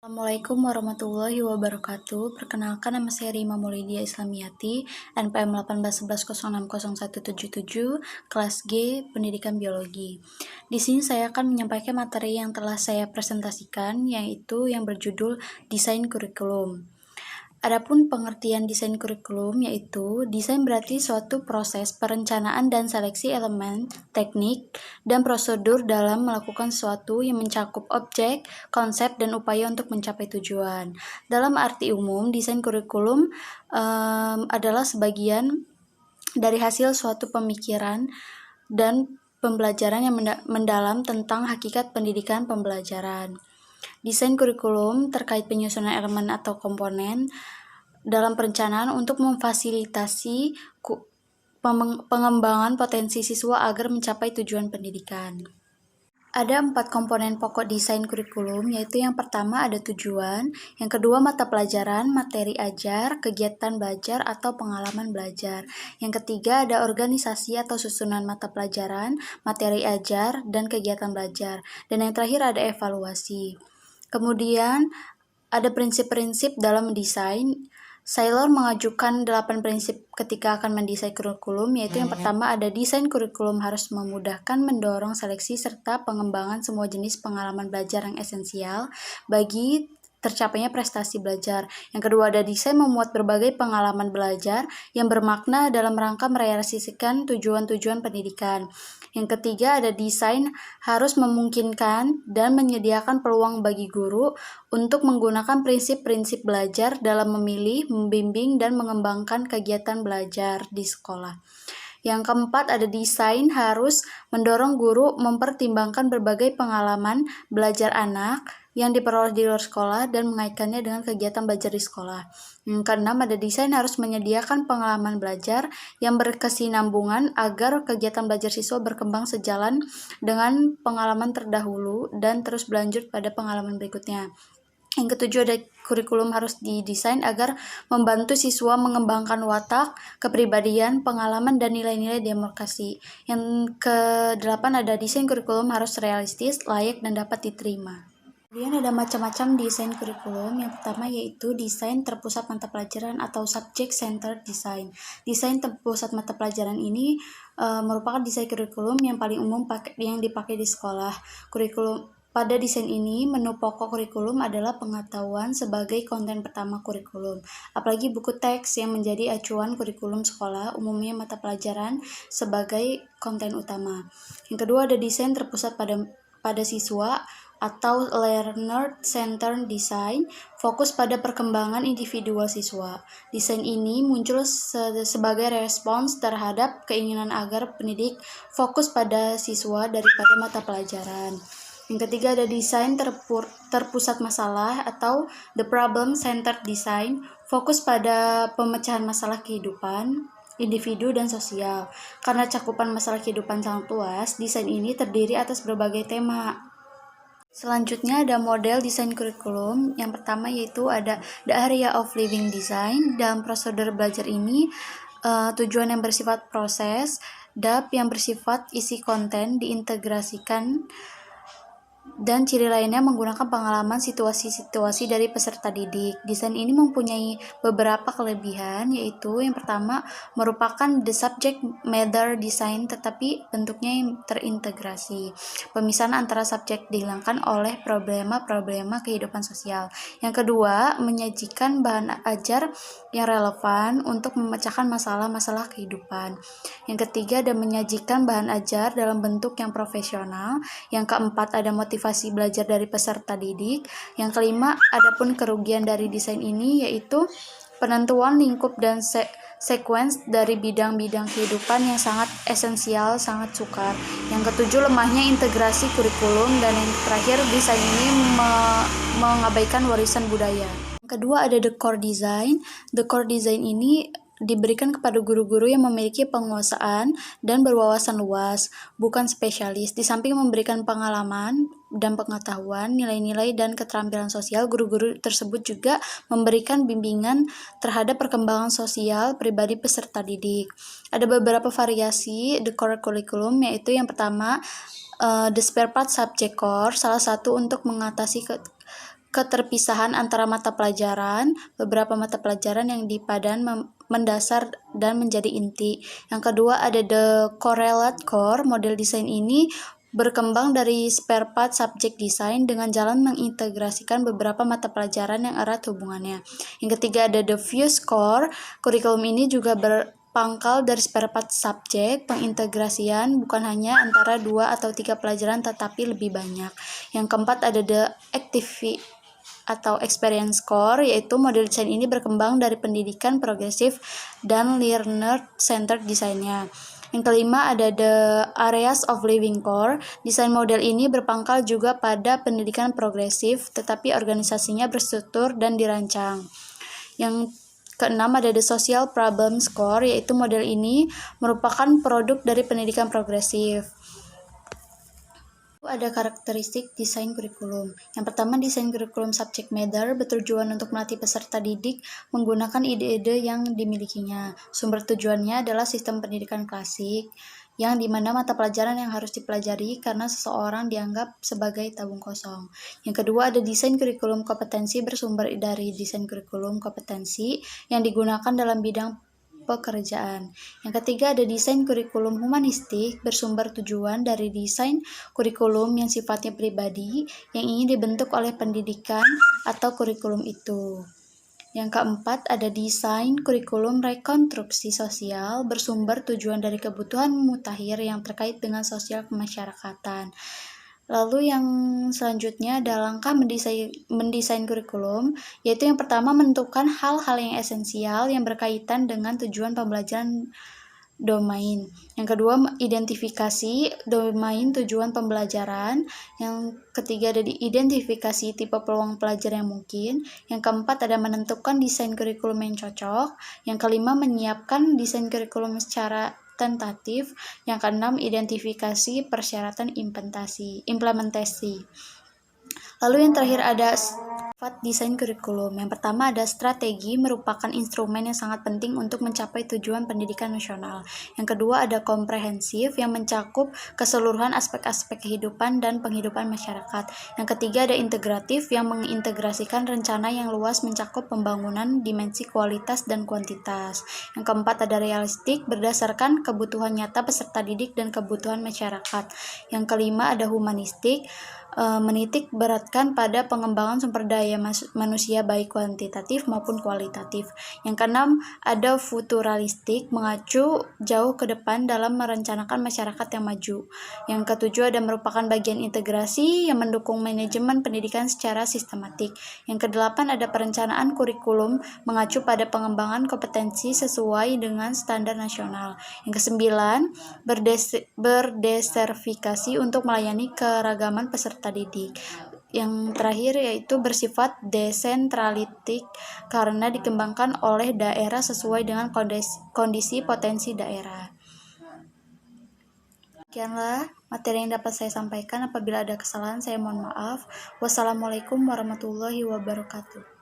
Assalamualaikum warahmatullahi wabarakatuh. Perkenalkan, nama saya Rima Maulidia Islamiyati, NPM 1811060177, kelas G, Pendidikan Biologi. Di sini saya akan menyampaikan materi yang telah saya presentasikan, yaitu yang berjudul Desain Kurikulum. Adapun pengertian desain kurikulum yaitu desain berarti suatu proses perencanaan dan seleksi elemen, teknik, dan prosedur dalam melakukan sesuatu yang mencakup objek, konsep, dan upaya untuk mencapai tujuan. Dalam arti umum, desain kurikulum adalah sebagian dari hasil suatu pemikiran dan pembelajaran yang mendalam tentang hakikat pendidikan pembelajaran. Desain kurikulum terkait penyusunan elemen atau komponen dalam perencanaan untuk memfasilitasi pengembangan potensi siswa agar mencapai tujuan pendidikan. Ada 4 komponen pokok desain kurikulum, yaitu yang pertama ada tujuan, yang kedua mata pelajaran, materi ajar, kegiatan belajar atau pengalaman belajar. Yang ketiga ada organisasi atau susunan mata pelajaran, materi ajar, dan kegiatan belajar. Dan yang terakhir ada evaluasi. Kemudian ada prinsip-prinsip dalam mendesain. Saylor mengajukan 8 prinsip ketika akan mendesain kurikulum, yaitu yang pertama ada desain kurikulum harus memudahkan mendorong seleksi serta pengembangan semua jenis pengalaman belajar yang esensial bagi tercapainya prestasi belajar. Yang kedua ada desain memuat berbagai pengalaman belajar yang bermakna dalam rangka merealisasikan tujuan-tujuan pendidikan. Yang ketiga ada desain harus memungkinkan dan menyediakan peluang bagi guru untuk menggunakan prinsip-prinsip belajar dalam memilih, membimbing, dan mengembangkan kegiatan belajar di sekolah. Yang keempat ada desain harus mendorong guru mempertimbangkan berbagai pengalaman belajar anak yang diperoleh di luar sekolah dan mengaitkannya dengan kegiatan belajar di sekolah. Yang keenam ada desain harus menyediakan pengalaman belajar yang berkesinambungan agar kegiatan belajar siswa berkembang sejalan dengan pengalaman terdahulu dan terus berlanjut pada pengalaman berikutnya. Yang ketujuh ada kurikulum harus didesain agar membantu siswa mengembangkan watak, kepribadian, pengalaman, dan nilai-nilai demokrasi. Yang kedelapan ada desain kurikulum harus realistis, layak, dan dapat diterima. Kemudian ada macam-macam desain kurikulum. Yang pertama yaitu desain terpusat mata pelajaran atau subject centered design. Desain terpusat mata pelajaran ini merupakan desain kurikulum yang paling umum yang dipakai di sekolah. Pada desain ini, menu pokok kurikulum adalah pengetahuan sebagai konten pertama kurikulum. Apalagi buku teks yang menjadi acuan kurikulum sekolah, umumnya mata pelajaran sebagai konten utama. Yang kedua ada desain terpusat pada siswa atau learner centered design, fokus pada perkembangan individual siswa. Desain ini muncul sebagai respons terhadap keinginan agar pendidik fokus pada siswa daripada mata pelajaran. Yang ketiga ada desain terpusat masalah atau the problem centered design, fokus pada pemecahan masalah kehidupan individu dan sosial. Karena cakupan masalah kehidupan sangat luas, desain ini terdiri atas berbagai tema. Selanjutnya ada model desain kurikulum. Yang pertama yaitu ada the area of living design. Dalam prosedur belajar ini tujuan yang bersifat proses, DAP yang bersifat isi konten diintegrasikan, dan ciri lainnya menggunakan pengalaman situasi-situasi dari peserta didik. Desain ini mempunyai beberapa kelebihan, yaitu yang pertama merupakan the subject matter design tetapi bentuknya yang terintegrasi. Pemisahan antara subjek dihilangkan oleh problema-problema kehidupan sosial. Yang kedua, menyajikan bahan ajar yang relevan untuk memecahkan masalah-masalah kehidupan. Yang ketiga, ada menyajikan bahan ajar dalam bentuk yang profesional. Yang keempat, ada motivasi belajar dari peserta didik. Yang kelima, adapun kerugian dari desain ini yaitu penentuan lingkup dan sequence dari bidang-bidang kehidupan yang sangat esensial, sangat sukar. Yang ketujuh, lemahnya integrasi kurikulum. Dan yang terakhir, desain ini mengabaikan warisan budaya. Yang kedua ada the core design. The core design ini diberikan kepada guru-guru yang memiliki penguasaan dan berwawasan luas, bukan spesialis. Di samping memberikan pengalaman dan pengetahuan, nilai-nilai, dan keterampilan sosial, guru-guru tersebut juga memberikan bimbingan terhadap perkembangan sosial pribadi peserta didik. Ada beberapa variasi the core curriculum, yaitu yang pertama the spare part subject core, salah satu untuk mengatasi keterpisahan antara mata pelajaran, beberapa mata pelajaran yang dipadan mendasar dan menjadi inti. Yang kedua ada the correlate core. Model desain ini berkembang dari spare part subject design dengan jalan mengintegrasikan beberapa mata pelajaran yang erat hubungannya. Yang ketiga ada the fuse core. Kurikulum ini juga berpangkal dari spare part subject, pengintegrasian bukan hanya antara 2 atau 3 pelajaran tetapi lebih banyak. Yang keempat ada the active atau experience core, yaitu model desain ini berkembang dari pendidikan progresif dan learner centered desainnya. Yang kelima ada the areas of living core. Desain model ini berpangkal juga pada pendidikan progresif, tetapi organisasinya berstruktur dan dirancang. Yang keenam ada the social problems core, yaitu model ini merupakan produk dari pendidikan progresif. Ada karakteristik desain kurikulum. Yang pertama, desain kurikulum subject matter bertujuan untuk melatih peserta didik menggunakan ide-ide yang dimilikinya. Sumber tujuannya adalah sistem pendidikan klasik, yang dimana mata pelajaran yang harus dipelajari karena seseorang dianggap sebagai tabung kosong. Yang kedua, ada desain kurikulum kompetensi bersumber dari desain kurikulum kompetensi yang digunakan dalam bidang pekerjaan. Yang ketiga ada desain kurikulum humanistik bersumber tujuan dari desain kurikulum yang sifatnya pribadi yang ingin dibentuk oleh pendidikan atau kurikulum itu. Yang keempat ada desain kurikulum rekonstruksi sosial bersumber tujuan dari kebutuhan mutakhir yang terkait dengan sosial kemasyarakatan. Lalu yang selanjutnya ada langkah mendesain kurikulum, yaitu yang pertama menentukan hal-hal yang esensial yang berkaitan dengan tujuan pembelajaran domain. Yang kedua, identifikasi domain tujuan pembelajaran. Yang ketiga ada identifikasi tipe peluang pelajar yang mungkin. Yang keempat ada menentukan desain kurikulum yang cocok. Yang kelima, menyiapkan desain kurikulum secara tentatif. Yang keenam, identifikasi persyaratan implementasi. Lalu yang terakhir ada sifat desain kurikulum. Yang pertama ada strategi, merupakan instrumen yang sangat penting untuk mencapai tujuan pendidikan nasional. Yang kedua ada komprehensif, yang mencakup keseluruhan aspek-aspek kehidupan dan penghidupan masyarakat. Yang ketiga ada integratif, yang mengintegrasikan rencana yang luas mencakup pembangunan dimensi kualitas dan kuantitas. Yang keempat ada realistik, berdasarkan kebutuhan nyata peserta didik dan kebutuhan masyarakat. Yang kelima ada humanistik, menitik beratkan pada pengembangan sumber daya manusia baik kuantitatif maupun kualitatif. Yang keenam ada futuralistik, mengacu jauh ke depan dalam merencanakan masyarakat yang maju. Yang ketujuh ada merupakan bagian integrasi yang mendukung manajemen pendidikan secara sistematik. Yang kedelapan ada perencanaan kurikulum mengacu pada pengembangan kompetensi sesuai dengan standar nasional. Yang kesembilan berdesertifikasi untuk melayani keragaman peserta didik. Yang terakhir yaitu bersifat desentralitik karena dikembangkan oleh daerah sesuai dengan kondisi potensi daerah. Sekianlah materi yang dapat saya sampaikan. Apabila ada kesalahan saya mohon maaf. Wassalamualaikum warahmatullahi wabarakatuh.